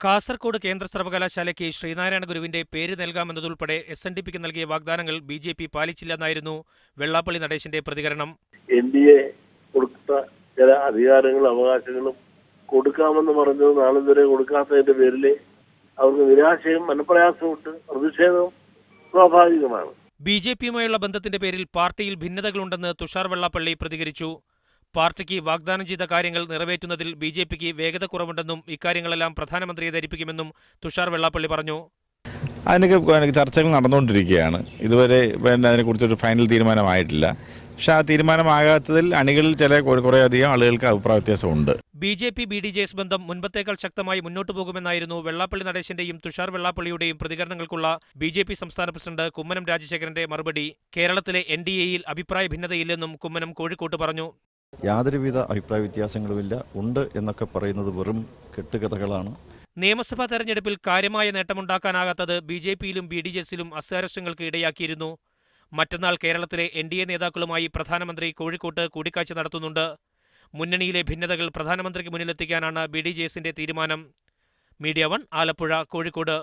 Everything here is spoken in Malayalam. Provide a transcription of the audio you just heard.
കാസർകോട് കേന്ദ്ര സർവകലാശാലയ്ക്ക് ശ്രീനാരായണ ഗുരുവിന്റെ പേര് നൽകാമെന്നതുൾപ്പെടെ SNDPക്ക് നൽകിയ വാഗ്ദാനങ്ങൾ BJP പാലിച്ചില്ലെന്നായിരുന്നു വെള്ളാപ്പള്ളി നടേശന്റെ പ്രതികരണം. NDA കൊടുത്ത ചില അധികാരങ്ങളും അവകാശങ്ങളും കൊടുക്കാമെന്ന് പറഞ്ഞത് നാളിതുവരെ കൊടുക്കാത്തതിന്റെ പേരിൽ അവർക്ക് നിരാശയും മനപ്രയാസമുണ്ട്. പ്രതിഷേധം സ്വാഭാവികമാണ്. BJPയുമായുള്ള ബന്ധത്തിന്റെ പേരിൽ പാർട്ടിയിൽ ഭിന്നതകളുണ്ടെന്ന് തുഷാർ വെള്ളാപ്പള്ളി പ്രതികരിച്ചു. പാർട്ടിക്ക് വാഗ്ദാനം ചെയ്ത കാര്യങ്ങൾ നിറവേറ്റുന്നതിൽ BJPക്ക് വേഗത കുറവുണ്ടെന്നും ഇക്കാര്യങ്ങളെല്ലാം പ്രധാനമന്ത്രിയെ ധരിപ്പിക്കുമെന്നും തുഷാർ വെള്ളാപ്പള്ളി പറഞ്ഞു. അതിനൊക്കെ ചർച്ചകൾ നടന്നുകൊണ്ടിരിക്കുകയാണ്. ഇതുവരെ അതിനെക്കുറിച്ചൊരു ഫൈനൽ തീരുമാനമായിട്ടില്ല. പക്ഷെ ആ തീരുമാനമാകാത്തതിൽ അണികളിൽ കുറേയധികം ആളുകൾക്ക് അഭിപ്രായ വ്യത്യാസമുണ്ട്. BJP-BDJS ബന്ധം മുൻപത്തേക്കാൾ ശക്തമായി മുന്നോട്ടു പോകുമെന്നായിരുന്നു വെള്ളാപ്പള്ളി നടേശന്റെയും തുഷാർ വെള്ളാപ്പള്ളിയുടെയും പ്രതികരണങ്ങൾക്കുള്ള BJP സംസ്ഥാന പ്രസിഡന്റ് കുമ്മനം രാജശേഖരന്റെ മറുപടി. കേരളത്തിലെ NDAയിൽ അഭിപ്രായ ഭിന്നതയില്ലെന്നും കുമ്മനം കോഴിക്കോട്ട് പറഞ്ഞു. യാതൊരുവിധ അഭിപ്രായ വ്യത്യാസങ്ങളുമില്ല. ഉണ്ട് എന്നൊക്കെ പറയുന്നത് വെറും കെട്ടുകഥകളാണ്. നിയമസഭാ തെരഞ്ഞെടുപ്പിൽ കാര്യമായ നേട്ടമുണ്ടാക്കാനാകാത്തത് BJPയിലും BDJSലും അസ്വാരസ്യങ്ങൾക്ക് ഇടയാക്കിയിരുന്നു. മറ്റന്നാൾ കേരളത്തിലെ NDA നേതാക്കളുമായി പ്രധാനമന്ത്രി കോഴിക്കോട്ട് കൂടിക്കാഴ്ച നടത്തുന്നുണ്ട്. മുന്നണിയിലെ ഭിന്നതകൾ പ്രധാനമന്ത്രിക്ക് മുന്നിലെത്തിക്കാനാണ് BDJSന്റെ തീരുമാനം. മീഡിയ 1 ആലപ്പുഴ, കോഴിക്കോട്.